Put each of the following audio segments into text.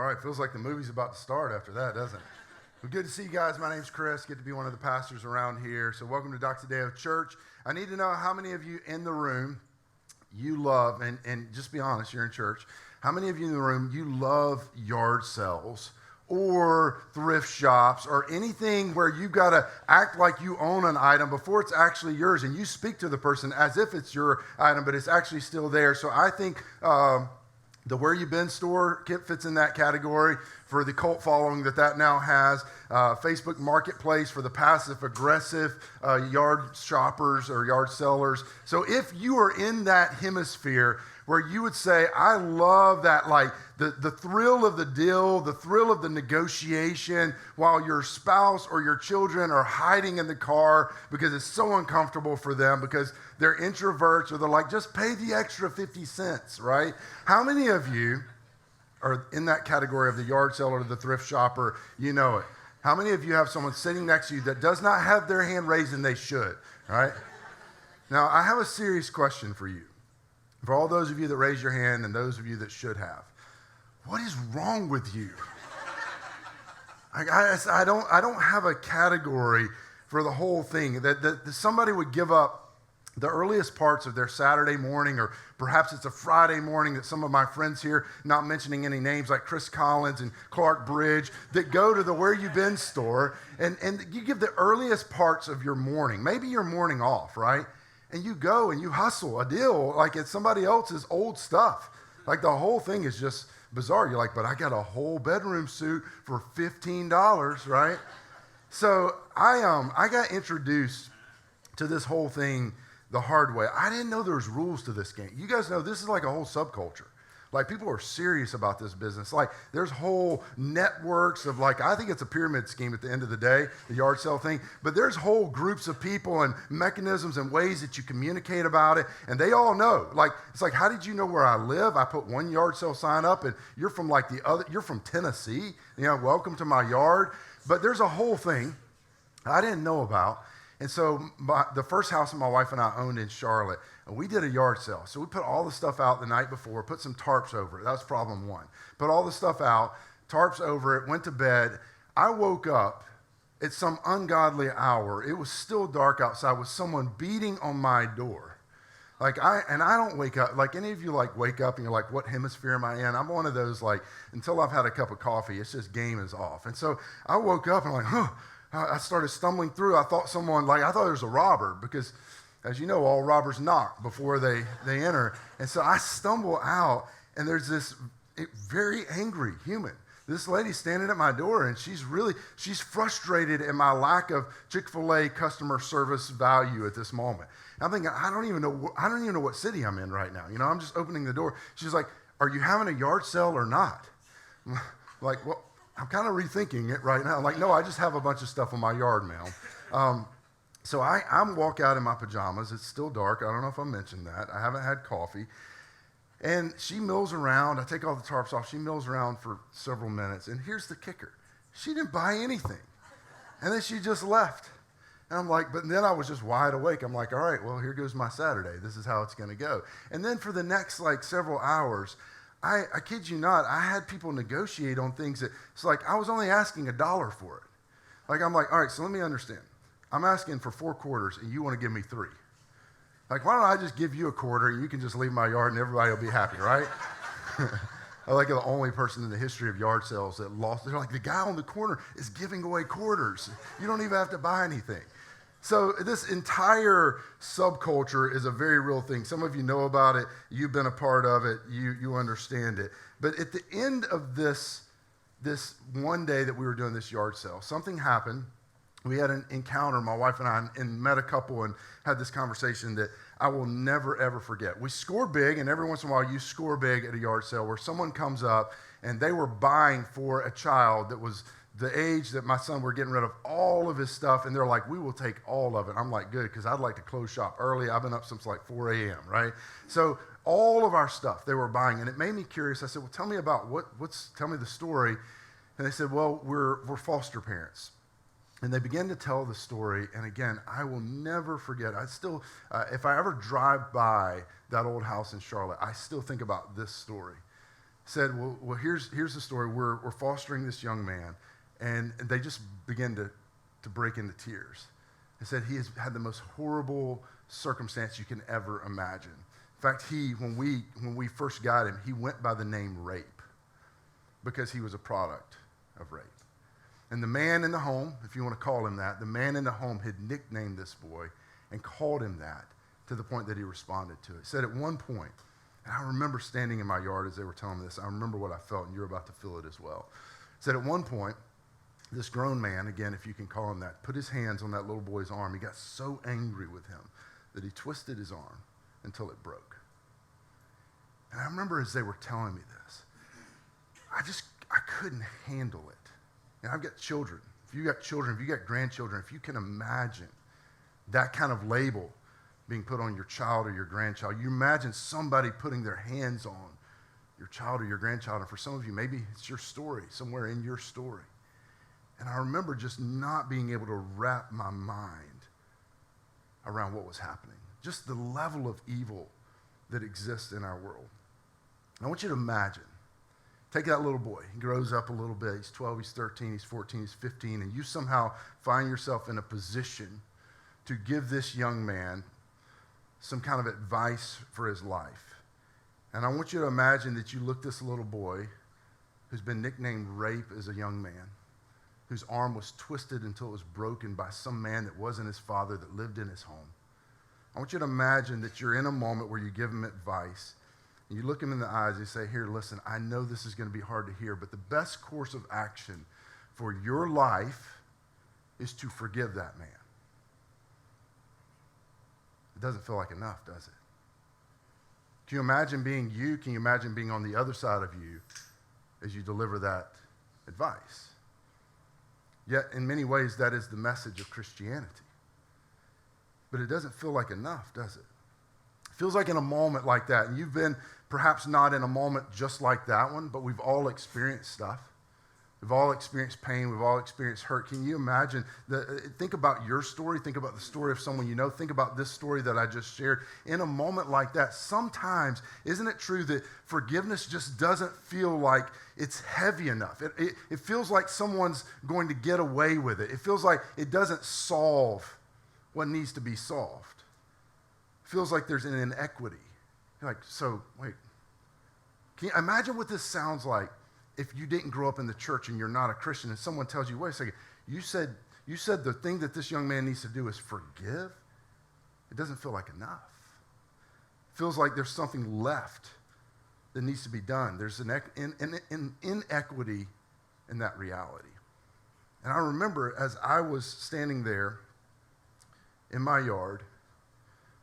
right, feels like the movie's about to start after that, doesn't it? Well, good to see you guys. My name's Chris. Good to be one of the pastors around here. So welcome to Doxa Deo Church. I need to know how many of you in the room you love, and just be honest, you're in church. How many of you in the room, you love yard sales or thrift shops or anything where you've got to act like you own an item before it's actually yours, and you speak to the person as if it's your item, but it's actually still there. So I think the Where You Been store fits in that category for the cult following that now has. Facebook Marketplace for the passive-aggressive yard shoppers or yard sellers. So if you are in that hemisphere where you would say, I love that, like the thrill of the deal, the thrill of the negotiation while your spouse or your children are hiding in the car because it's so uncomfortable for them because they're introverts or they're like, just pay the extra 50 cents, right? How many of you are in that category of the yard seller or the thrift shopper? You know it. How many of you have someone sitting next to you that does not have their hand raised and they should, right? Now, I have a serious question for you. For all those of you that raise your hand and those of you that should have, what is wrong with you? I don't have a category for the whole thing that somebody would give up the earliest parts of their Saturday morning, or perhaps it's a Friday morning that some of my friends here, not mentioning any names like Chris Collins and Clark Bridge, that go to the Where You Been store, and you give the earliest parts of your morning, maybe your morning off, right? And you go and you hustle a deal like it's somebody else's old stuff. Like the whole thing is just bizarre. You're like, but I got a whole bedroom suit for $15, right? So I got introduced to this whole thing the hard way. I didn't know there was rules to this game. You guys know this is like a whole subculture. Like people are serious about this business. Like there's whole networks of like, I think it's a pyramid scheme at the end of the day, the yard sale thing, but there's whole groups of people and mechanisms and ways that you communicate about it. And they all know, like, it's like, how did you know where I live? I put one yard sale sign up and you're from like you're from Tennessee, welcome to my yard. But there's a whole thing I didn't know about. And so the first house that my wife and I owned in Charlotte, we did a yard sale. So we put all the stuff out the night before, put some tarps over it. That was problem one. Put all the stuff out, tarps over it, went to bed. I woke up at some ungodly hour. It was still dark outside with someone beating on my door. I don't wake up, like any of you like wake up and you're like, what hemisphere am I in? I'm one of those like, until I've had a cup of coffee, it's just game is off. And so I woke up and I'm like, I started stumbling through. I thought there was a robber because, as you know, all robbers knock before they enter. And so I stumble out, and there's this very angry human. This lady standing at my door, and she's frustrated at my lack of Chick-fil-A customer service value at this moment. And I'm thinking, I don't even know what city I'm in right now. I'm just opening the door. She's like, "Are you having a yard sale or not?" I'm like, well, I'm kind of rethinking it right now. I'm like, no, I just have a bunch of stuff in my yard, ma'am. So I walk out in my pajamas. It's still dark. I don't know if I mentioned that. I haven't had coffee. And she mills around. I take all the tarps off. She mills around for several minutes. And here's the kicker. She didn't buy anything. And then she just left. And I'm like, but then I was just wide awake. I'm like, all right, well, here goes my Saturday. This is how it's going to go. And then for the next several hours, I kid you not, I had people negotiate on things that, it's like I was only asking $1 for it. I'm like, all right, so let me understand. I'm asking for 4 quarters and you want to give me 3. Why don't I just give you a quarter and you can just leave my yard and everybody will be happy, right? I'm like the only person in the history of yard sales that lost. They're like, the guy on the corner is giving away quarters. You don't even have to buy anything. So this entire subculture is a very real thing. Some of you know about it. You've been a part of it. You understand it. But at the end of this one day that we were doing this yard sale, something happened. We had an encounter, my wife and I, and met a couple and had this conversation that I will never, ever forget. We score big, and every once in a while you score big at a yard sale where someone comes up and they were buying for a child that was the age that my son were getting rid of all of his stuff, and they're like, we will take all of it. I'm like, good, because I'd like to close shop early. I've been up since 4 a.m., right? So all of our stuff they were buying, and it made me curious. I said, well, tell me about tell me the story. And they said, well, we're foster parents. And they began to tell the story, and again, I will never forget. I still, if I ever drive by that old house in Charlotte, I still think about this story. said, well, here's the story. We're fostering this young man, and they just began to break into tears. They said he has had the most horrible circumstance you can ever imagine. In fact, when we first got him, he went by the name Rape because he was a product of rape. And the man in the home, if you want to call him that, the man in the home had nicknamed this boy and called him that to the point that he responded to it. He said at one point, and I remember standing in my yard as they were telling me this, I remember what I felt, and you're about to feel it as well. He said at one point, this grown man, again, if you can call him that, put his hands on that little boy's arm. He got so angry with him that he twisted his arm until it broke. And I remember as they were telling me this, I couldn't handle it. And I've got children. If you got children, if you got grandchildren, if you can imagine that kind of label being put on your child or your grandchild, you imagine somebody putting their hands on your child or your grandchild. And for some of you, maybe it's your story, somewhere in your story. And I remember just not being able to wrap my mind around what was happening. Just the level of evil that exists in our world. I want you to imagine, take that little boy. He grows up a little bit. He's 12, he's 13, he's 14, he's 15, and you somehow find yourself in a position to give this young man some kind of advice for his life. And I want you to imagine that you look this little boy who's been nicknamed Rape as a young man, whose arm was twisted until it was broken by some man that wasn't his father that lived in his home. I want you to imagine that you're in a moment where you give him advice, and you look him in the eyes and you say, here, listen, I know this is going to be hard to hear, but the best course of action for your life is to forgive that man. It doesn't feel like enough, does it? Can you imagine being you? Can you imagine being on the other side of you as you deliver that advice? Yet, in many ways, that is the message of Christianity. But it doesn't feel like enough, does it? It feels like in a moment like that, and you've been perhaps not in a moment just like that one, but we've all experienced stuff. We've all experienced pain. We've all experienced hurt. Can you imagine? Think about your story. Think about the story of someone you know. Think about this story that I just shared. In a moment like that, sometimes, isn't it true that forgiveness just doesn't feel like it's heavy enough? It feels like someone's going to get away with it. It feels like it doesn't solve what needs to be solved. It feels like there's an inequity. You're like, so, wait. Can you imagine what this sounds like? If you didn't grow up in the church and you're not a Christian and someone tells you, wait a second, you said the thing that this young man needs to do is forgive? It doesn't feel like enough. It feels like there's something left that needs to be done. There's an inequity in that reality. And I remember as I was standing there in my yard,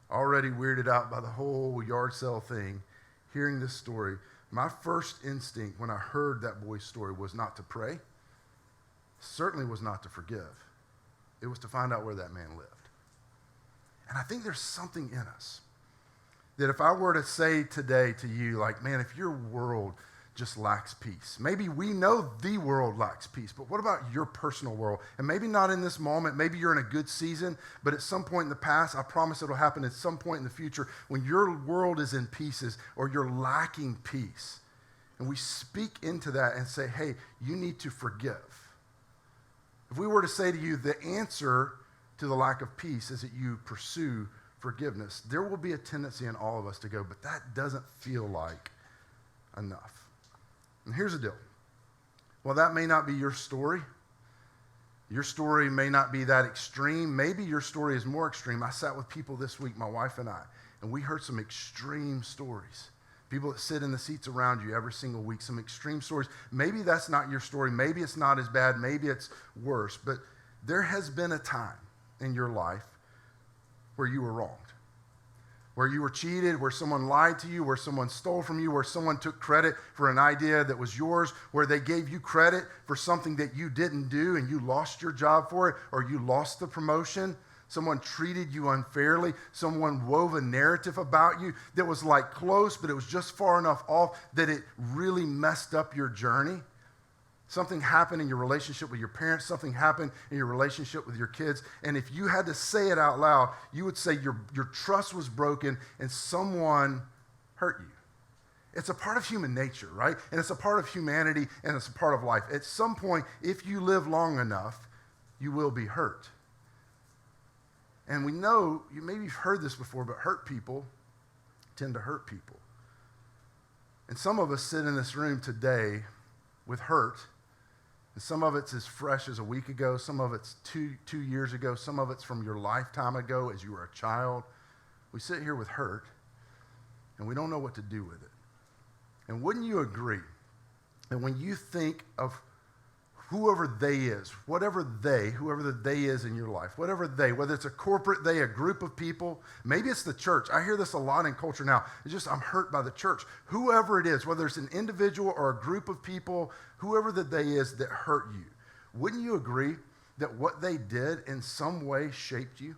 already weirded out by the whole yard sale thing, hearing this story, my first instinct when I heard that boy's story was not to pray, certainly was not to forgive. It was to find out where that man lived. And I think there's something in us that if I were to say today to you, like, man, if your world just lacks peace, maybe we know the world lacks peace, but what about your personal world? And maybe not in this moment, maybe you're in a good season, but at some point in the past, I promise it'll happen at some point in the future when your world is in pieces or you're lacking peace. And we speak into that and say, hey, you need to forgive. If we were to say to you, the answer to the lack of peace is that you pursue forgiveness, there will be a tendency in all of us to go, but that doesn't feel like enough. And here's the deal. Well, that may not be your story. Your story may not be that extreme. Maybe your story is more extreme. I sat with people this week, my wife and I, and we heard some extreme stories. People that sit in the seats around you every single week, some extreme stories. Maybe that's not your story. Maybe it's not as bad. Maybe it's worse. But there has been a time in your life where you were wronged, where you were cheated, where someone lied to you, where someone stole from you, where someone took credit for an idea that was yours, where they gave you credit for something that you didn't do and you lost your job for it, or you lost the promotion. Someone treated you unfairly. Someone wove a narrative about you that was like close, but it was just far enough off that it really messed up your journey. Something happened in your relationship with your parents. Something happened in your relationship with your kids. And if you had to say it out loud, you would say your trust was broken and someone hurt you. It's a part of human nature, right? And it's a part of humanity, and it's a part of life. At some point, if you live long enough, you will be hurt. And we know, maybe you've heard this before, but hurt people tend to hurt people. And some of us sit in this room today with hurt, and some of it's as fresh as a week ago, some of it's two years ago, some of it's from your lifetime ago as you were a child. We sit here with hurt, and we don't know what to do with it. And wouldn't you agree that when you think of whoever they is, whoever the they is in your life, whatever they, whether it's a corporate they, a group of people, maybe it's the church. I hear this a lot in culture now. It's just, I'm hurt by the church. Whoever it is, whether it's an individual or a group of people, whoever the they is that hurt you, wouldn't you agree that what they did in some way shaped you?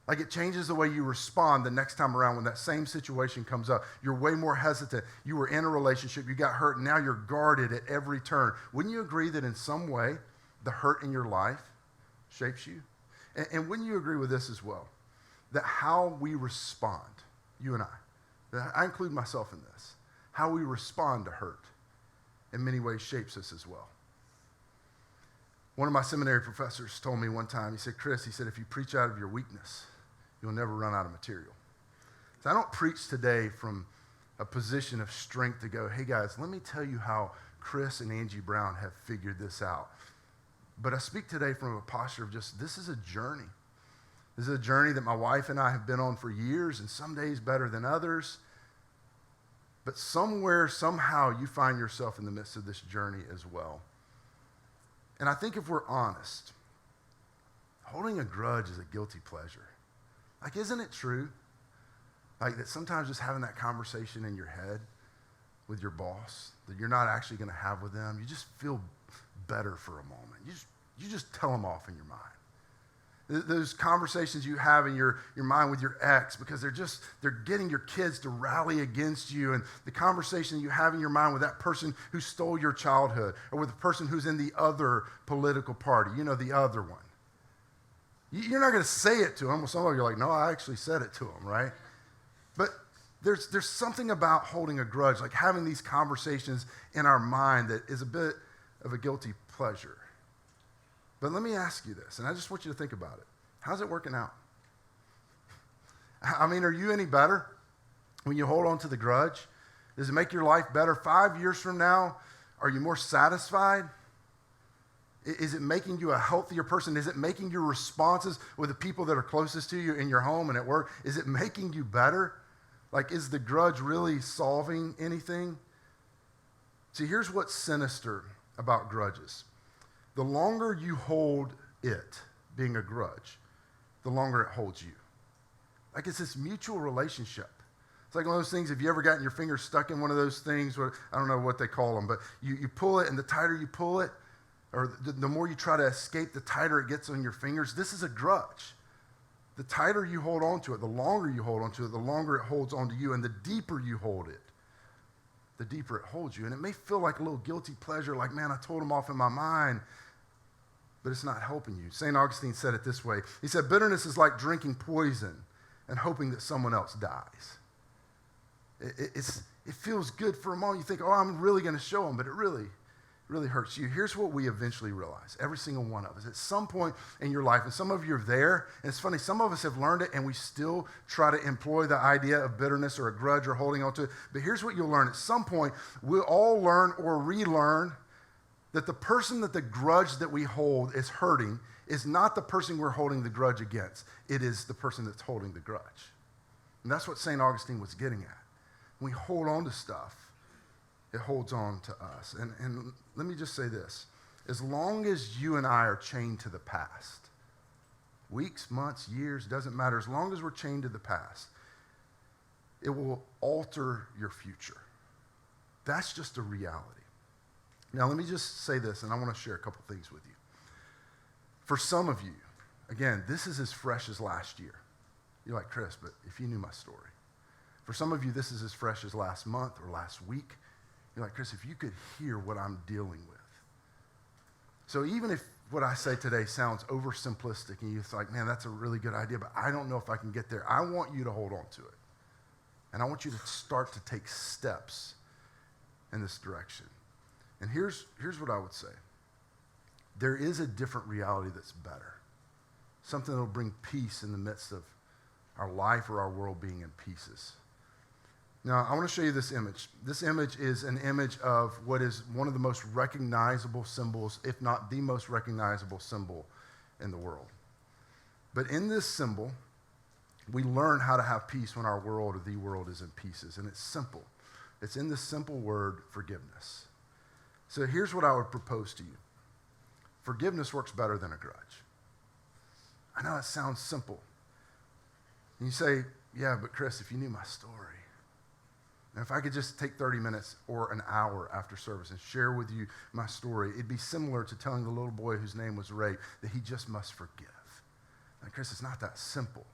Like it changes the way you respond the next time around when that same situation comes up. You're way more hesitant. You were in a relationship, you got hurt, and now you're guarded at every turn. Wouldn't you agree that in some way the hurt in your life shapes you? And wouldn't you agree with this as well? That how we respond, you and I include myself in this, how we respond to hurt in many ways shapes us as well. One of my seminary professors told me one time, he said, Chris, he said, if you preach out of your weakness, you'll never run out of material. So I don't preach today from a position of strength to go, hey guys, let me tell you how Chris and Angie Brown have figured this out. But I speak today from a posture of just, this is a journey. This is a journey that my wife and I have been on for years, and some days better than others. But somewhere, somehow, you find yourself in the midst of this journey as well. And I think if we're honest, holding a grudge is a guilty pleasure. Like, isn't it true? Like that sometimes just having that conversation in your head with your boss that you're not actually going to have with them, you just feel better for a moment. You just tell them off in your mind. Those conversations you have in your mind with your ex because they're getting your kids to rally against you, and the conversation you have in your mind with that person who stole your childhood or with the person who's in the other political party, the other one. You're not going to say it to them. Well, some of you are like, no, I actually said it to them, right? But there's something about holding a grudge, like having these conversations in our mind that is a bit of a guilty pleasure. But let me ask you this, and I just want you to think about it. How's it working out? I mean, are you any better when you hold on to the grudge? Does it make your life better? 5 years from now, are you more satisfied? Is it making you a healthier person? Is it making your responses with the people that are closest to you in your home and at work, is it making you better? Like, is the grudge really solving anything? See, here's what's sinister about grudges. The longer you hold it, being a grudge, the longer it holds you. Like, it's this mutual relationship. It's like one of those things, if you ever gotten your finger stuck in one of those things, I don't know what they call them, but you pull it, and the tighter you pull it, or the more you try to escape, the tighter it gets on your fingers. This is a grudge. The tighter you hold on to it, the longer you hold on to it, the longer it holds on to you, and the deeper you hold it, the deeper it holds you. And it may feel like a little guilty pleasure, like, man, I told him off in my mind, but it's not helping you. St. Augustine said it this way. He said, bitterness is like drinking poison and hoping that someone else dies. It feels good for a moment. You think, oh, I'm really going to show them, but it really hurts you. Here's what we eventually realize, every single one of us. At some point in your life, and some of you are there, and it's funny, some of us have learned it, and we still try to employ the idea of bitterness or a grudge or holding on to it. But here's what you'll learn. At some point, we'll all learn or relearn that the person that the grudge that we hold is hurting is not the person we're holding the grudge against. It is the person that's holding the grudge. And that's what St. Augustine was getting at. When we hold on to stuff, it holds on to us. And let me just say this. As long as you and I are chained to the past, weeks, months, years, doesn't matter. As long as we're chained to the past, it will alter your future. That's just a reality. Now, let me just say this, and I want to share a couple things with you. For some of you, again, this is as fresh as last year. You're like, Chris, but if you knew my story. For some of you, this is as fresh as last month or last week. You're like, Chris, if you could hear what I'm dealing with. So even if what I say today sounds oversimplistic and you're like, man, that's a really good idea, but I don't know if I can get there, I want you to hold on to it. And I want you to start to take steps in this direction. And here's what I would say. There is a different reality that's better. Something that will bring peace in the midst of our life or our world being in pieces. Now, I want to show you this image. This image is an image of what is one of the most recognizable symbols, if not the most recognizable symbol in the world. But in this symbol, we learn how to have peace when our world or the world is in pieces. And it's simple. It's in the simple word forgiveness. So here's what I would propose to you. Forgiveness works better than a grudge. I know it sounds simple. And you say, yeah, but Chris, if you knew my story, and if I could just take 30 minutes or an hour after service and share with you my story, it'd be similar to telling the little boy whose name was Ray that he just must forgive. And Chris, it's not that simple.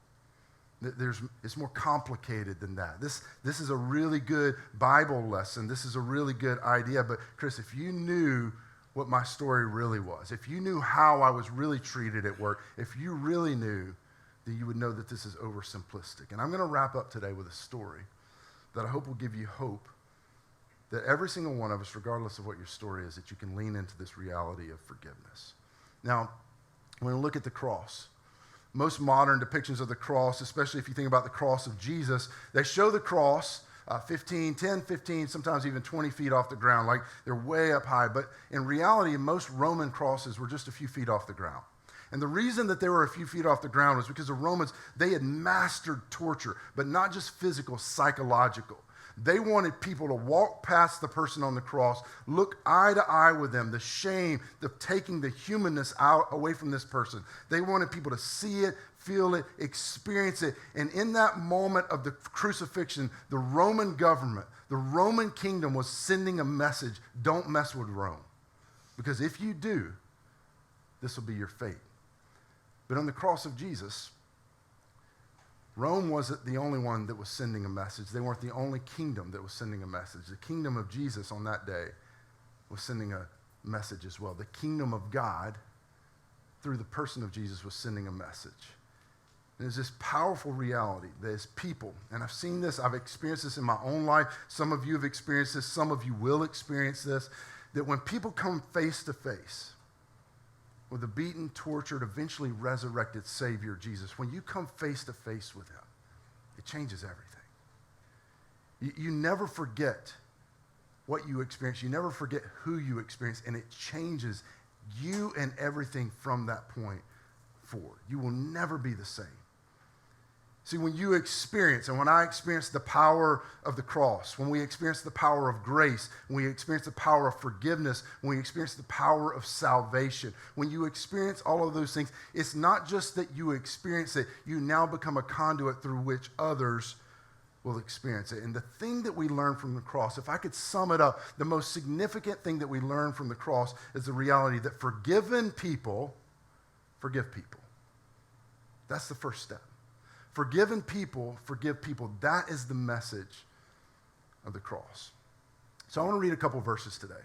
It's more complicated than that. This is a really good Bible lesson. This is a really good idea. But Chris, if you knew what my story really was, if you knew how I was really treated at work, if you really knew, then you would know that this is oversimplistic. And I'm going to wrap up today with a story that I hope will give you hope that every single one of us, regardless of what your story is, that you can lean into this reality of forgiveness. Now, when we look at the cross, most modern depictions of the cross, especially if you think about the cross of Jesus, they show the cross 10, 15, sometimes even 20 feet off the ground, like they're way up high. But in reality, most Roman crosses were just a few feet off the ground. And the reason that they were a few feet off the ground was because the Romans, they had mastered torture, but not just physical, psychological. They wanted people to walk past the person on the cross, look eye to eye with them, the shame of taking the humanness out away from this person. They wanted people to see it, feel it, experience it. And in that moment of the crucifixion, the Roman government, the Roman kingdom was sending a message: don't mess with Rome. Because if you do, this will be your fate. But on the cross of Jesus, Rome wasn't the only one that was sending a message. They weren't the only kingdom that was sending a message. The kingdom of Jesus on that day was sending a message as well. The kingdom of God, through the person of Jesus, was sending a message. And there's this powerful reality. There's people, and I've seen this, I've experienced this in my own life. Some of you have experienced this. Some of you will experience this, that when people come face to face with the beaten, tortured, eventually resurrected Savior, Jesus, when you come face to face with him, it changes everything. You never forget what you experience. You never forget who you experience, and it changes you and everything from that point forward. You will never be the same. See, when you experience, and when I experience the power of the cross, when we experience the power of grace, when we experience the power of forgiveness, when we experience the power of salvation, when you experience all of those things, it's not just that you experience it, you now become a conduit through which others will experience it. And the thing that we learn from the cross, if I could sum it up, the most significant thing that we learn from the cross is the reality that forgiven people forgive people. That's the first step. Forgiven people forgive people. That is the message of the cross. So I want to read a couple verses today.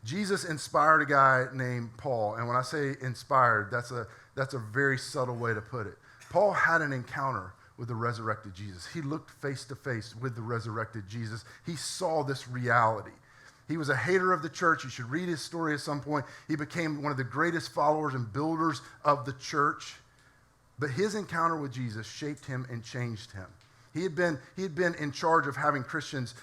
Jesus inspired a guy named Paul. And when I say inspired, that's a very subtle way to put it. Paul had an encounter with the resurrected Jesus. He looked face to face with the resurrected Jesus. He saw this reality. He was a hater of the church. You should read his story at some point. He became one of the greatest followers and builders of the church. But his encounter with Jesus shaped him and changed him. He had been in charge of having Christians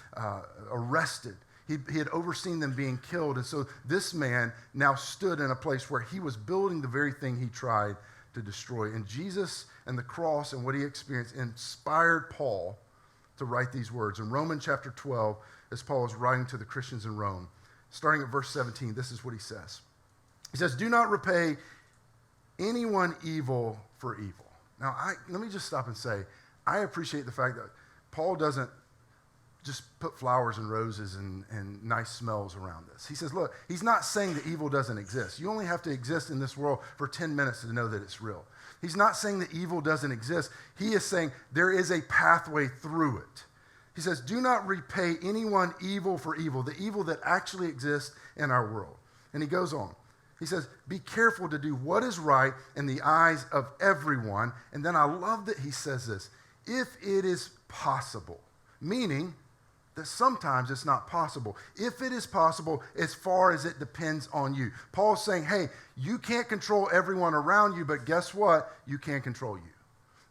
arrested. He had overseen them being killed. And so this man now stood in a place where he was building the very thing he tried to destroy. And Jesus and the cross and what he experienced inspired Paul to write these words. In Romans chapter 12, as Paul is writing to the Christians in Rome, starting at verse 17, this is what he says. He says, "Do not repay anyone evil for evil." Now, let me just stop and say, I appreciate the fact that Paul doesn't just put flowers and roses and nice smells around this. He says, look, he's not saying that evil doesn't exist. You only have to exist in this world for 10 minutes to know that it's real. He's not saying that evil doesn't exist. He is saying there is a pathway through it. He says, do not repay anyone evil for evil, the evil that actually exists in our world. And he goes on. He says, be careful to do what is right in the eyes of everyone. And then I love that he says this, if it is possible. meaning that sometimes it's not possible. If it is possible, as far as it depends on you. Paul's saying, hey, you can't control everyone around you, but guess what? You can control you.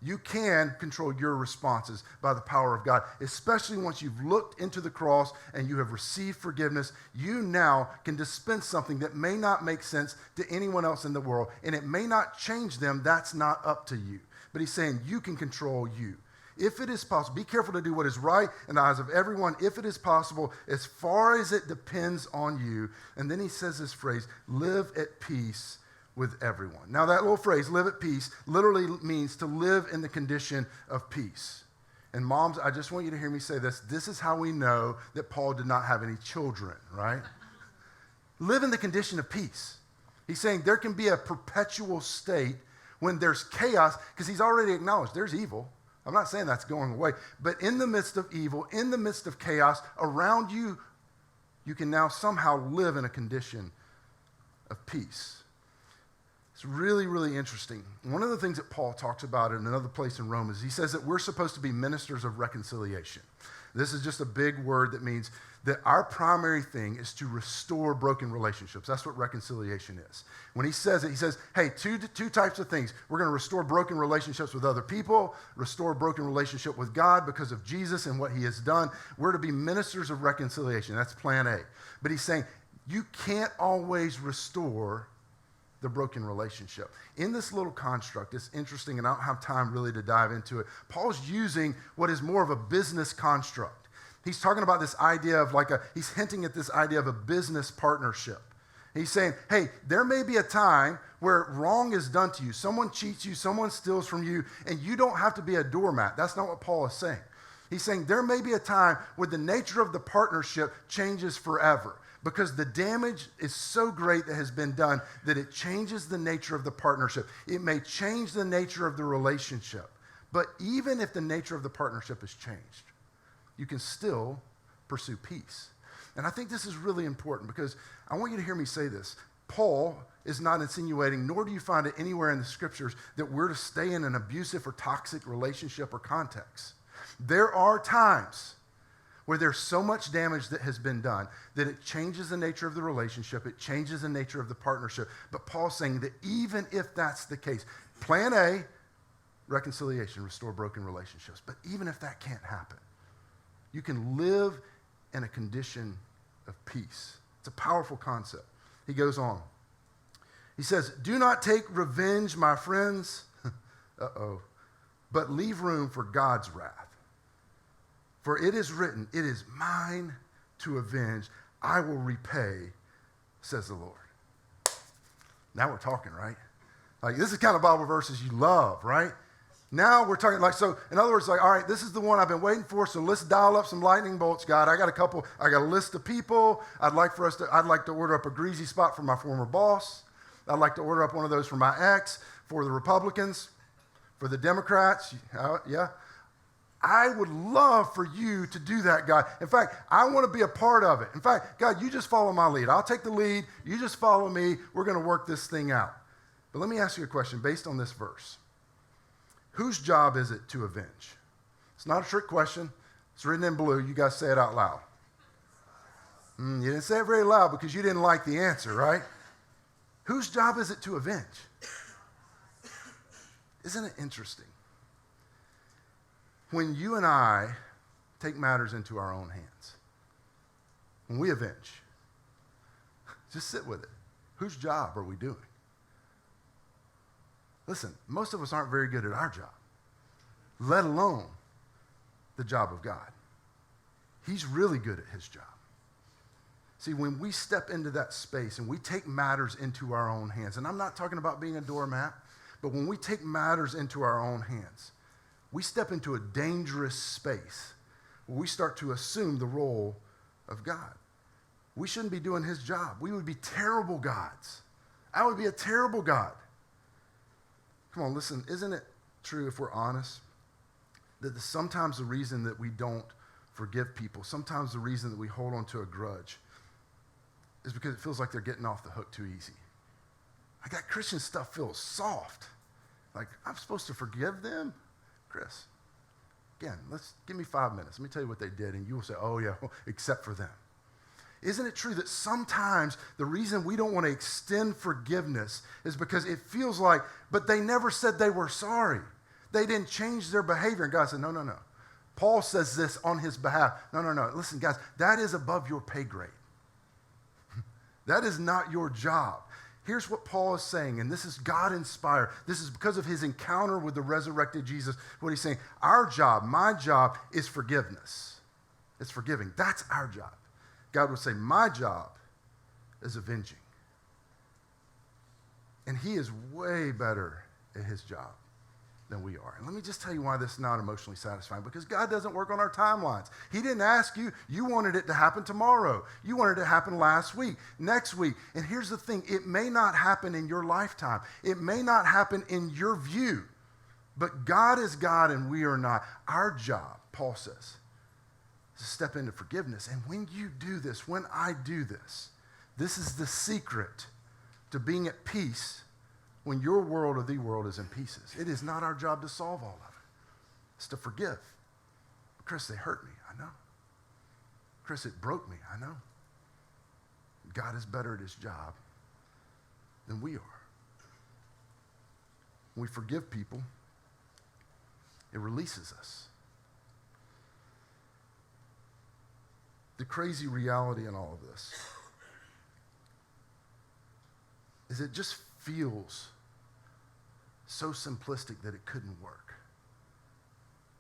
You can control your responses by the power of God, especially once you've looked into the cross and you have received forgiveness. You now can dispense something that may not make sense to anyone else in the world, and it may not change them. That's not up to you. But he's saying you can control you. If it is possible, be careful to do what is right in the eyes of everyone. If it is possible, as far as it depends on you. And then he says this phrase, live at peace with everyone. Now that little phrase, live at peace, literally means to live in the condition of peace. And moms, I just want you to hear me say this. This is how we know that Paul did not have any children, right? Live in the condition of peace. He's saying there can be a perpetual state when there's chaos, because he's already acknowledged there's evil. I'm not saying that's going away, but in the midst of evil, in the midst of chaos around you, you can now somehow live in a condition of peace. It's really, really interesting. One of the things that Paul talks about in another place in Romans, he says that we're supposed to be ministers of reconciliation. This is just a big word that means that our primary thing is to restore broken relationships. That's what reconciliation is. When he says it, he says, hey, two types of things. We're going to restore broken relationships with other people, restore broken relationship with God because of Jesus and what he has done. We're to be ministers of reconciliation. That's plan A. But he's saying you can't always restore the broken relationship. In this little construct, it's interesting, and I don't have time really to dive into it. Paul's using what is more of a business construct. He's talking about this idea of he's hinting at this idea of a business partnership. He's saying, hey, there may be a time where wrong is done to you. Someone cheats you, someone steals from you, and you don't have to be a doormat. That's not what Paul is saying. He's saying there may be a time where the nature of the partnership changes forever because the damage is so great that has been done that it changes the nature of the partnership. It may change the nature of the relationship. But even if the nature of the partnership has changed, you can still pursue peace. And I think this is really important because I want you to hear me say this. Paul is not insinuating, nor do you find it anywhere in the scriptures, that we're to stay in an abusive or toxic relationship or context. There are times where there's so much damage that has been done that it changes the nature of the relationship, it changes the nature of the partnership. But Paul's saying that even if that's the case, plan A, reconciliation, restore broken relationships. But even if that can't happen, you can live in a condition of peace. It's a powerful concept. He goes on. He says, do not take revenge, my friends, but leave room for God's wrath. For it is written, it is mine to avenge. I will repay, says the Lord. Now we're talking, right? This is kind of Bible verses you love, right? Now we're talking so in other words, all right, this is the one I've been waiting for, so let's dial up some lightning bolts, God. I got a list of people. I'd like to order up a greasy spot for my former boss. I'd like to order up one of those for my ex, for the Republicans, for the Democrats. Yeah. I would love for you to do that, God. In fact, I want to be a part of it. In fact, God, you just follow my lead. I'll take the lead. You just follow me. We're going to work this thing out. But let me ask you a question based on this verse. Whose job is it to avenge? It's not a trick question. It's written in blue. You guys say it out loud. You didn't say it very loud because you didn't like the answer, right? Whose job is it to avenge? Isn't it interesting? When you and I take matters into our own hands, when we avenge, just sit with it. Whose job are we doing? Listen, most of us aren't very good at our job, let alone the job of God. He's really good at his job. See, when we step into that space and we take matters into our own hands, and I'm not talking about being a doormat, but when we take matters into our own hands, we step into a dangerous space where we start to assume the role of God. We shouldn't be doing his job. We would be terrible gods. I would be a terrible God. Come on, listen, isn't it true, if we're honest, that sometimes the reason that we don't forgive people, sometimes the reason that we hold on to a grudge is because it feels like they're getting off the hook too easy. That Christian stuff feels soft. I'm supposed to forgive them? Chris, again, let's give me 5 minutes. Let me tell you what they did, and you will say, oh yeah, except for them. Isn't it true that sometimes the reason we don't want to extend forgiveness is because it feels like, but they never said they were sorry. They didn't change their behavior. And God said, no, no, no. Paul says this on his behalf. No, no, no. Listen, guys, that is above your pay grade. That is not your job. Here's what Paul is saying, and this is God-inspired. This is because of his encounter with the resurrected Jesus. What he's saying, our job, my job, is forgiveness. It's forgiving. That's our job. God would say, my job is avenging. And he is way better at his job than we are. And let me just tell you why this is not emotionally satisfying. Because God doesn't work on our timelines. He didn't ask you. You wanted it to happen tomorrow. You wanted it to happen last week, next week. And here's the thing. It may not happen in your lifetime. It may not happen in your view. But God is God and we are not. Our job, Paul says, to step into forgiveness. And when you do this, when I do this, this is the secret to being at peace when your world or the world is in pieces. It is not our job to solve all of it. It's to forgive. Chris, they hurt me. I know. Chris, it broke me. I know. God is better at his job than we are. When we forgive people, it releases us. The crazy reality in all of this is it just feels so simplistic that it couldn't work.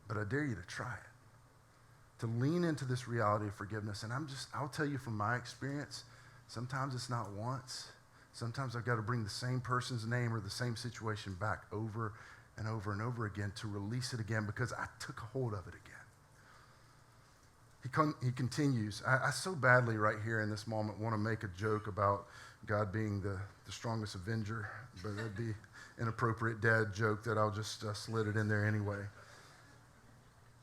But I dare you to try it, to lean into this reality of forgiveness. And I'll tell you from my experience, sometimes it's not once. Sometimes I've got to bring the same person's name or the same situation back over and over and over again to release it again because I took a hold of it again. He continues. I so badly right here in this moment want to make a joke about God being the strongest avenger, but that'd be an inappropriate dad joke that I'll just slid it in there anyway.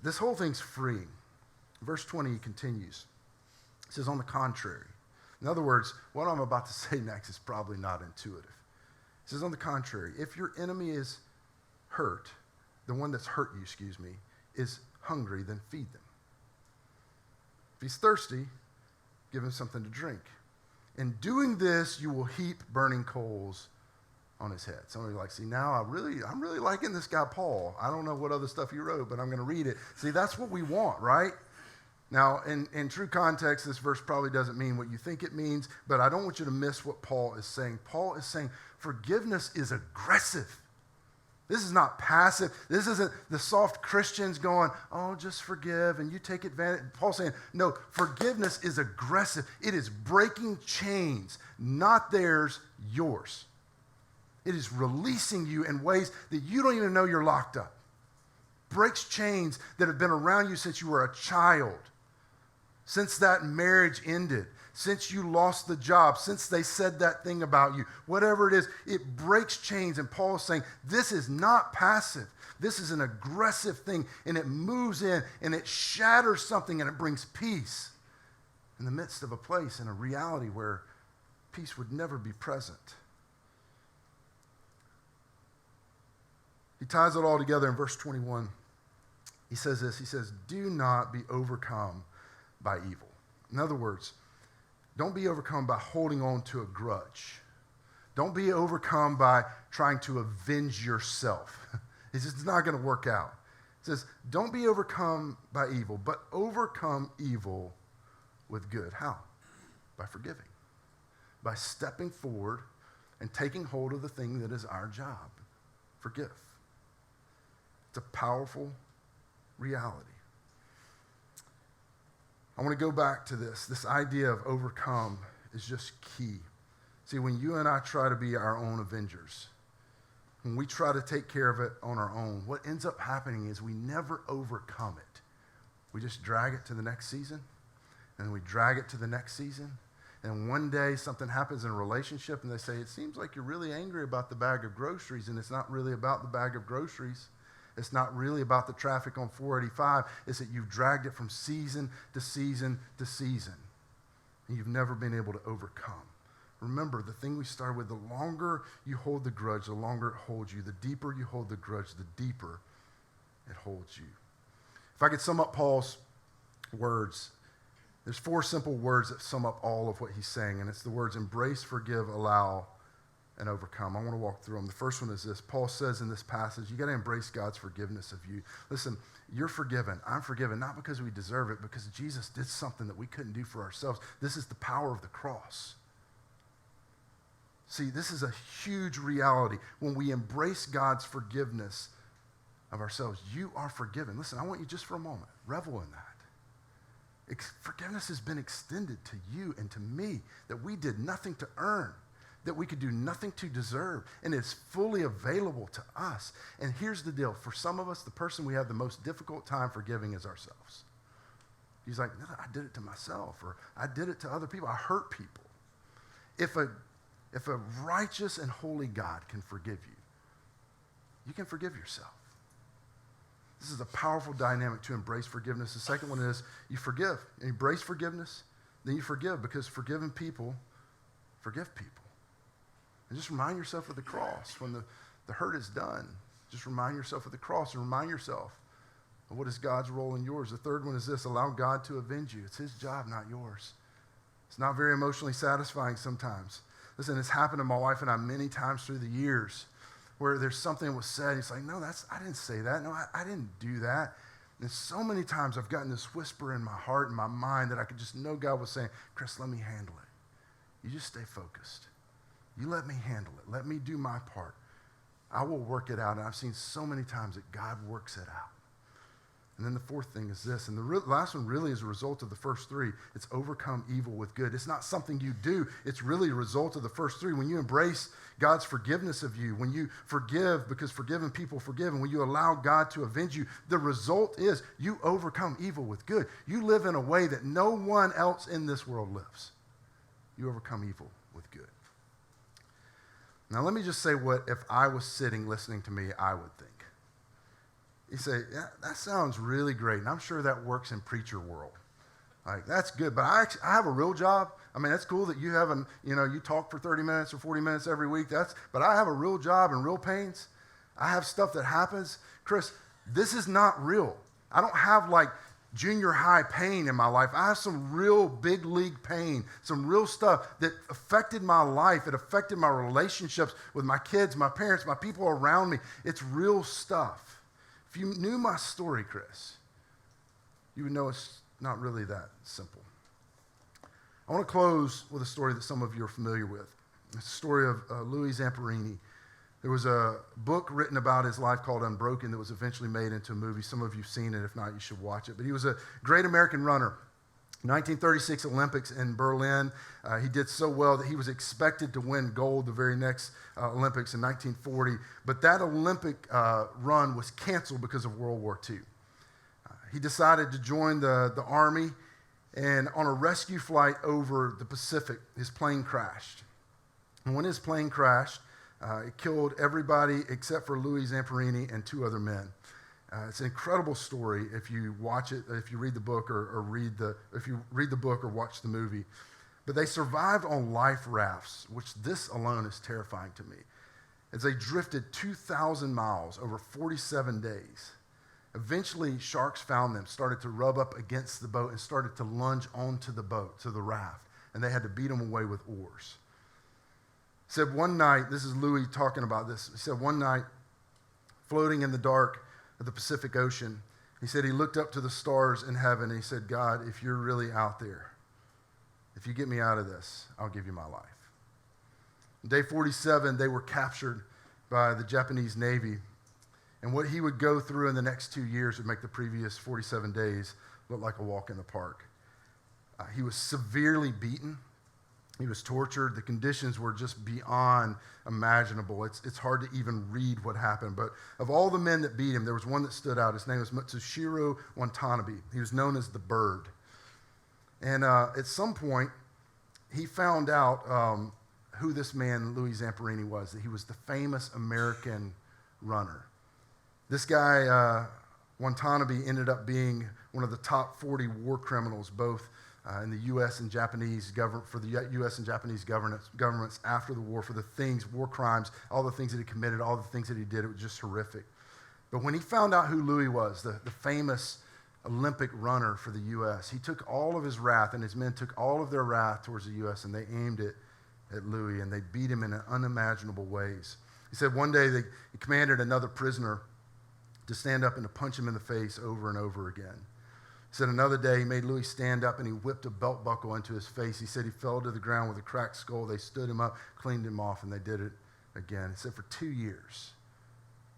This whole thing's freeing. Verse 20, he continues. He says, on the contrary. In other words, what I'm about to say next is probably not intuitive. He says, on the contrary, if your enemy is hurt, the one that's hurt you, is hungry, then feed them. If he's thirsty, give him something to drink. In doing this, you will heap burning coals on his head. Some of you are like, see, now I'm really liking this guy, Paul. I don't know what other stuff he wrote, but I'm going to read it. See, that's what we want, right? Now, in true context, this verse probably doesn't mean what you think it means, but I don't want you to miss what Paul is saying. Paul is saying forgiveness is aggressive. This is not passive. This isn't the soft Christians going, oh, just forgive and you take advantage. Paul's saying, no, forgiveness is aggressive. It is breaking chains, not theirs, yours. It is releasing you in ways that you don't even know you're locked up. Breaks chains that have been around you since you were a child, since that marriage ended, since you lost the job, since they said that thing about you, whatever it is, it breaks chains. And Paul is saying, this is not passive. This is an aggressive thing, and it moves in, and it shatters something, and it brings peace in the midst of a place and a reality where peace would never be present. He ties it all together in verse 21. He says this, he says, do not be overcome by evil. In other words, don't be overcome by holding on to a grudge. Don't be overcome by trying to avenge yourself. It's not going to work out. It says, don't be overcome by evil, but overcome evil with good. How? By forgiving. By stepping forward and taking hold of the thing that is our job. Forgive. It's a powerful reality. I want to go back to this. This idea of overcome is just key. See, when you and I try to be our own avengers, when we try to take care of it on our own, what ends up happening is we never overcome it. We just drag it to the next season, and we drag it to the next season. And one day something happens in a relationship, and they say, it seems like you're really angry about the bag of groceries, and it's not really about the bag of groceries. It's not really about the traffic on 485. It's that you've dragged it from season to season to season. And you've never been able to overcome. Remember, the thing we started with, the longer you hold the grudge, the longer it holds you. The deeper you hold the grudge, the deeper it holds you. If I could sum up Paul's words, there's 4 simple words that sum up all of what he's saying, and it's the words embrace, forgive, allow, and overcome. I want to walk through them. The first one is this. Paul says in this passage, you got to embrace God's forgiveness of you. Listen, you're forgiven. I'm forgiven, not because we deserve it, because Jesus did something that we couldn't do for ourselves. This is the power of the cross. See, this is a huge reality. When we embrace God's forgiveness of ourselves, you are forgiven. Listen, I want you just for a moment, revel in that. Forgiveness has been extended to you and to me that we did nothing to earn, that we could do nothing to deserve, and it's fully available to us. And here's the deal. For some of us, the person we have the most difficult time forgiving is ourselves. He's like, no, I did it to myself, or I did it to other people. I hurt people. If a righteous and holy God can forgive you, you can forgive yourself. This is a powerful dynamic to embrace forgiveness. The second one is you forgive. You embrace forgiveness, then you forgive, because forgiven people forgive people. And just remind yourself of the cross. When the hurt is done, just remind yourself of the cross and remind yourself of what is God's role in yours. The third one is this: allow God to avenge you. It's his job, not yours. It's not very emotionally satisfying sometimes. Listen, it's happened to my wife and I many times through the years, where there's something that was said, and it's like, no, I didn't say that. No, I didn't do that. And so many times I've gotten this whisper in my heart and my mind that I could just know God was saying, Chris, let me handle it. You just stay focused. You let me handle it. Let me do my part. I will work it out. And I've seen so many times that God works it out. And then the fourth thing is this, and the last one really is a result of the first 3. It's overcome evil with good. It's not something you do. It's really a result of the first 3. When you embrace God's forgiveness of you, when you forgive because forgiven people forgive, and when you allow God to avenge you, the result is you overcome evil with good. You live in a way that no one else in this world lives. You overcome evil with good. Now let me just say what, if I was sitting listening to me, I would think. You say, yeah, that sounds really great, and I'm sure that works in preacher world. Like, that's good, but I have a real job. I mean, that's cool that you have you talk for 30 minutes or 40 minutes every week. But I have a real job and real pains. I have stuff that happens. Chris, this is not real. I don't have like junior high pain in my life. I have some real big league pain, some real stuff that affected my life. It affected my relationships with my kids, my parents, my people around me. It's real stuff. If you knew my story, Chris, you would know it's not really that simple. I want to close with a story that some of you are familiar with. It's the story of Louis Zamperini. There was a book written about his life called Unbroken that was eventually made into a movie. Some of you have seen it. If not, you should watch it. But he was a great American runner. 1936 Olympics in Berlin. He did so well that he was expected to win gold the very next Olympics in 1940. But that Olympic run was canceled because of World War II. He decided to join the Army, and on a rescue flight over the Pacific, his plane crashed. And when his plane crashed, it killed everybody except for Louis Zamperini and 2 other men. It's an incredible story if you watch it, if you read the book or if you read the book or watch the movie. But they survived on life rafts, which this alone is terrifying to me, as they drifted 2,000 miles over 47 days. Eventually, sharks found them, started to rub up against the boat, and started to lunge onto the boat, to the raft, and they had to beat them away with oars. He said one night, this is Louis talking about this, he said one night, floating in the dark of the Pacific Ocean, he said he looked up to the stars in heaven and he said, God, if you're really out there, if you get me out of this, I'll give you my life. On day 47, they were captured by the Japanese Navy, and what he would go through in the next 2 years would make the previous 47 days look like a walk in the park. He was severely beaten. He was tortured. The conditions were just beyond imaginable. It's hard to even read what happened. But of all the men that beat him, there was one that stood out. His name was Matsushiro Watanabe. He was known as the Bird. And at some point, he found out who this man, Louis Zamperini, was, that he was the famous American runner. This guy, Watanabe, ended up being one of the top 40 war criminals, both in the U.S. and Japanese for the U.S. and Japanese governments after the war, for the things, war crimes, all the things that he committed, all the things that he did. It was just horrific. But when he found out who Louis was, the famous Olympic runner for the U.S. He took all of his wrath, and his men took all of their wrath towards the U.S., and they aimed it at Louis, and they beat him in unimaginable ways. He said one day he commanded another prisoner to stand up and to punch him in the face over and over again. He said another day he made Louis stand up and he whipped a belt buckle into his face. He said he fell to the ground with a cracked skull. They stood him up, cleaned him off, and they did it again. He said for 2 years,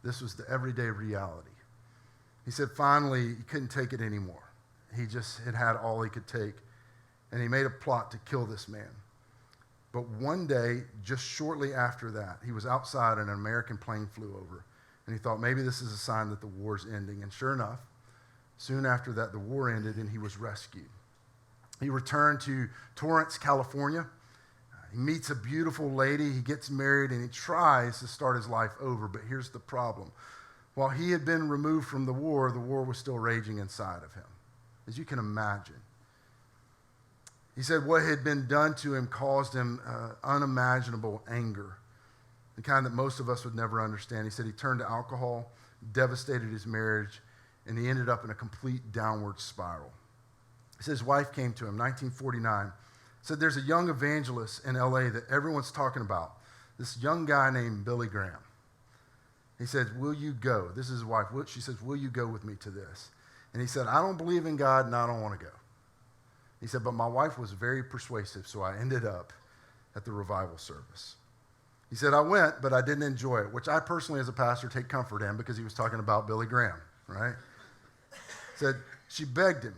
this was the everyday reality. He said finally he couldn't take it anymore. He just had all he could take, and he made a plot to kill this man. But one day, just shortly after that, he was outside and an American plane flew over, and he thought maybe this is a sign that the war's ending. And sure enough, soon after that, the war ended and he was rescued. He returned to Torrance, California. He meets a beautiful lady. He gets married and he tries to start his life over. But here's the problem. While he had been removed from the war was still raging inside of him, as you can imagine. He said what had been done to him caused him unimaginable anger, the kind that most of us would never understand. He said he turned to alcohol, devastated his marriage, and he ended up in a complete downward spiral. He said his wife came to him, 1949, said there's a young evangelist in L.A. that everyone's talking about, this young guy named Billy Graham. He said, will you go? This is his wife. She says, will you go with me to this? And he said, I don't believe in God and I don't want to go. He said, but my wife was very persuasive, so I ended up at the revival service. He said, I went, but I didn't enjoy it, which I personally as a pastor take comfort in because he was talking about Billy Graham, right? Said, she begged him,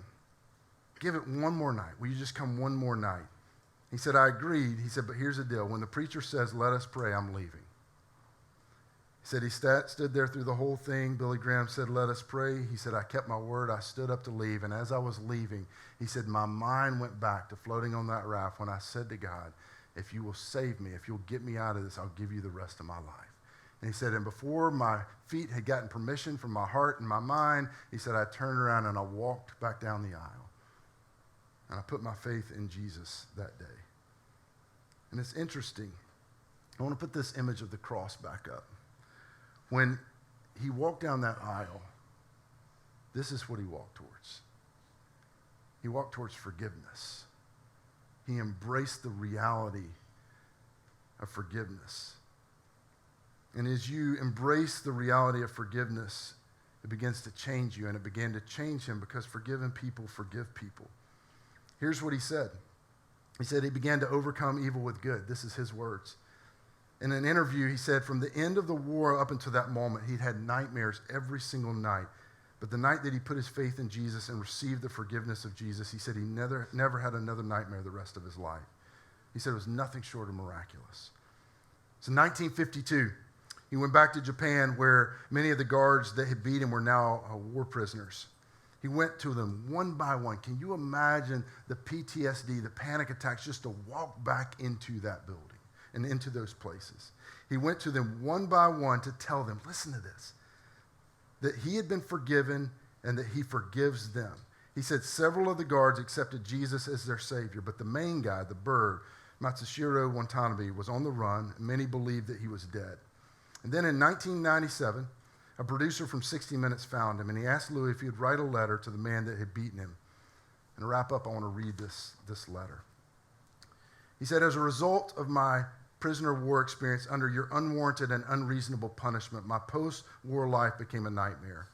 give it one more night. Will you just come one more night? He said, I agreed. He said, but here's the deal. When the preacher says, let us pray, I'm leaving. He said he stood there through the whole thing. Billy Graham said, let us pray. He said, I kept my word. I stood up to leave. And as I was leaving, he said, my mind went back to floating on that raft when I said to God, if you will save me, if you'll get me out of this, I'll give you the rest of my life. And he said, and before my feet had gotten permission from my heart and my mind, he said, I turned around and I walked back down the aisle. And I put my faith in Jesus that day. And it's interesting. I want to put this image of the cross back up. When he walked down that aisle, this is what he walked towards. He walked towards forgiveness. He embraced the reality of forgiveness. And as you embrace the reality of forgiveness, it begins to change you, and it began to change him because forgiven people forgive people. Here's what he said. He said he began to overcome evil with good. This is his words. In an interview, he said from the end of the war up until that moment, he'd had nightmares every single night. But the night that he put his faith in Jesus and received the forgiveness of Jesus, he said he never had another nightmare the rest of his life. He said it was nothing short of miraculous. So in 1952, he went back to Japan where many of the guards that had beat him were now war prisoners. He went to them one by one. Can you imagine the PTSD, the panic attacks, just to walk back into that building and into those places? He went to them one by one to tell them, listen to this, that he had been forgiven and that he forgives them. He said several of the guards accepted Jesus as their Savior, but the main guy, the bird, Matsushiro Watanabe, was on the run, and many believed that he was dead. And then in 1997, a producer from 60 Minutes found him, and he asked Louis if he would write a letter to the man that had beaten him. And to wrap up, I want to read this letter. He said, as a result of my prisoner of war experience under your unwarranted and unreasonable punishment, my post-war life became a nightmare.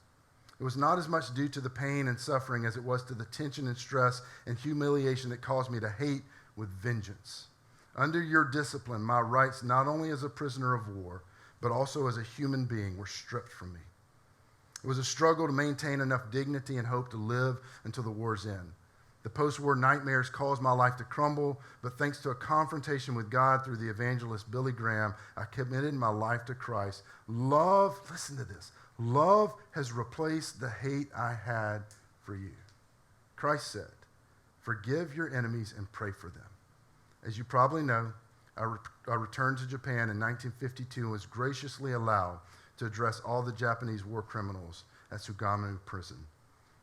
It was not as much due to the pain and suffering as it was to the tension and stress and humiliation that caused me to hate with vengeance. Under your discipline, my rights, not only as a prisoner of war, but also as a human being, were stripped from me. It was a struggle to maintain enough dignity and hope to live until the war's end. The post-war nightmares caused my life to crumble, but thanks to a confrontation with God through the evangelist Billy Graham, I committed my life to Christ. Love, listen to this, love has replaced the hate I had for you. Christ said, forgive your enemies and pray for them. As you probably know, I returned to Japan in 1952 and was graciously allowed to address all the Japanese war criminals at Sugamo prison.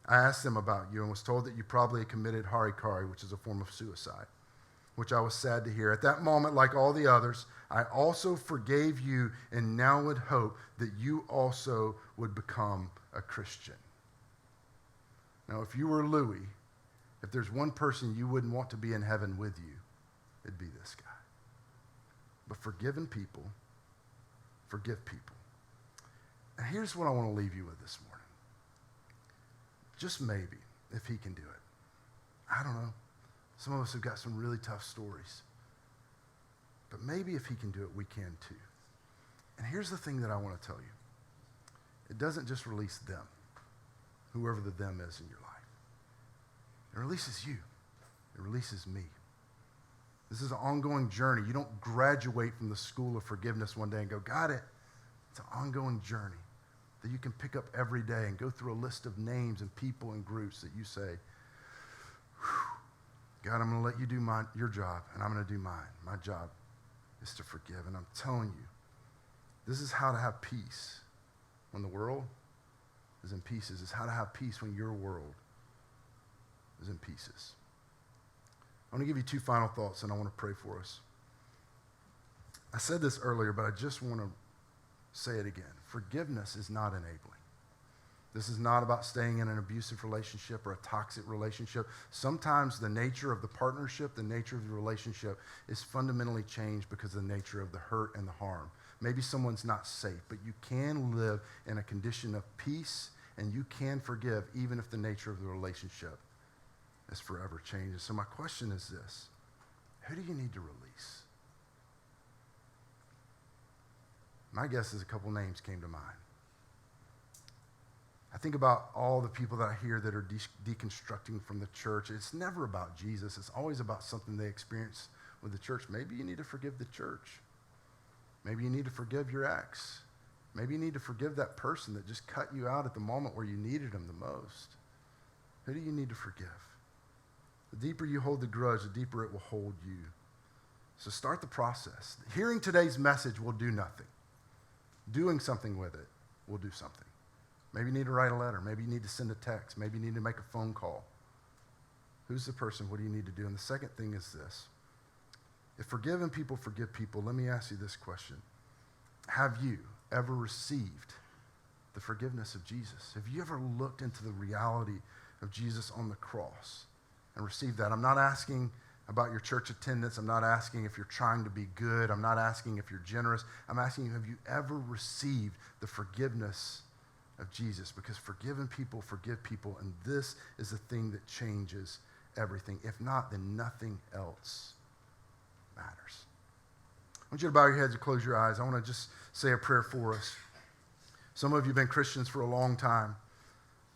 I asked them about you and was told that you probably had committed harikari, which is a form of suicide, which I was sad to hear. At that moment, like all the others, I also forgave you and now would hope that you also would become a Christian. Now, if you were Louis, if there's one person you wouldn't want to be in heaven with you, it'd be this guy. But forgiven people, forgive people. And here's what I want to leave you with this morning. Just maybe, if he can do it. I don't know. Some of us have got some really tough stories. But maybe if he can do it, we can too. And here's the thing that I want to tell you. It doesn't just release them, whoever the them is in your life. It releases you. It releases me. This is an ongoing journey. You don't graduate from the school of forgiveness one day and go, got it. It's an ongoing journey that you can pick up every day and go through a list of names and people and groups that you say, God, I'm going to let you do your job, and I'm going to do mine. My job is to forgive. And I'm telling you, this is how to have peace when the world is in pieces. It's how to have peace when your world is in pieces. I want to give you two final thoughts, and I want to pray for us. I said this earlier, but I just want to say it again. Forgiveness is not enabling. This is not about staying in an abusive relationship or a toxic relationship. Sometimes the nature of the partnership, the nature of the relationship is fundamentally changed because of the nature of the hurt and the harm. Maybe someone's not safe, but you can live in a condition of peace and you can forgive even if the nature of the relationship is forever changed. So my question is this: who do you need to release? My guess is a couple names came to mind. I think about all the people that I hear that are deconstructing from the church. It's never about Jesus. It's always about something they experience with the church. Maybe you need to forgive the church. Maybe you need to forgive your ex. Maybe you need to forgive that person that just cut you out at the moment where you needed them the most. Who do you need to forgive? The deeper you hold the grudge, the deeper it will hold you. So start the process. Hearing today's message will do nothing. Doing something with it will do something. Maybe you need to write a letter. Maybe you need to send a text. Maybe you need to make a phone call. Who's the person? What do you need to do? And the second thing is this. If forgiven people forgive people, let me ask you this question. Have you ever received the forgiveness of Jesus? Have you ever looked into the reality of Jesus on the cross and received that? I'm not asking about your church attendance. I'm not asking if you're trying to be good. I'm not asking if you're generous. I'm asking you, have you ever received the forgiveness of Jesus? Because forgiven people forgive people, and this is the thing that changes everything. If not, then nothing else matters. I want you to bow your heads and close your eyes. I want to just say a prayer for us. Some of you have been Christians for a long time.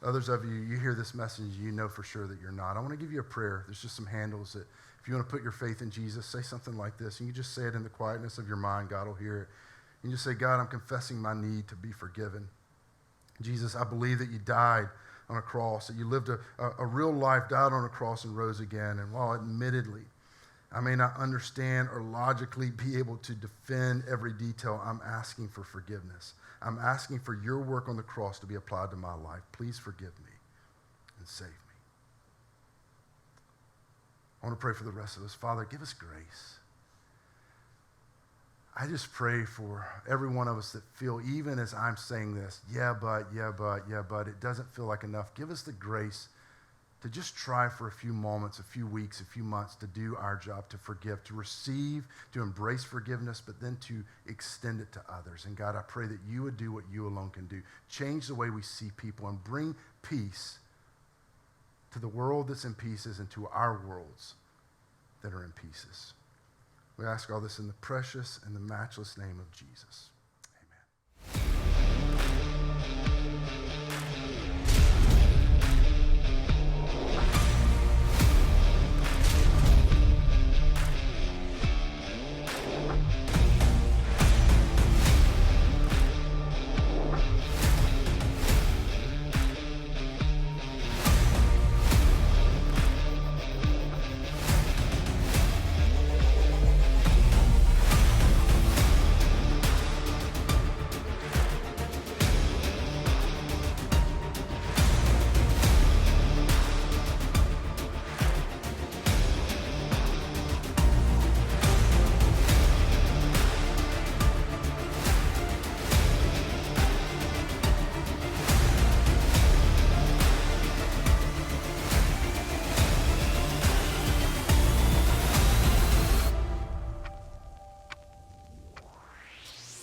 Others of you, you hear this message, you know for sure that you're not. I want to give you a prayer. There's just some handles that if you want to put your faith in Jesus, say something like this. And you just say it in the quietness of your mind. God will hear it. You just say, God, I'm confessing my need to be forgiven. Jesus, I believe that you died on a cross, that you lived a real life, died on a cross and rose again. And while admittedly I may not understand or logically be able to defend every detail, I'm asking for forgiveness. I'm asking for your work on the cross to be applied to my life. Please forgive me and save me. I want to pray for the rest of us. Father, give us grace. I just pray for every one of us that feel, even as I'm saying this, yeah, but, it doesn't feel like enough. Give us the grace to just try for a few moments, a few weeks, a few months to do our job, to forgive, to receive, to embrace forgiveness, but then to extend it to others. And God, I pray that you would do what you alone can do. Change the way we see people and bring peace to the world that's in pieces and to our worlds that are in pieces. We ask all this in the precious and the matchless name of Jesus.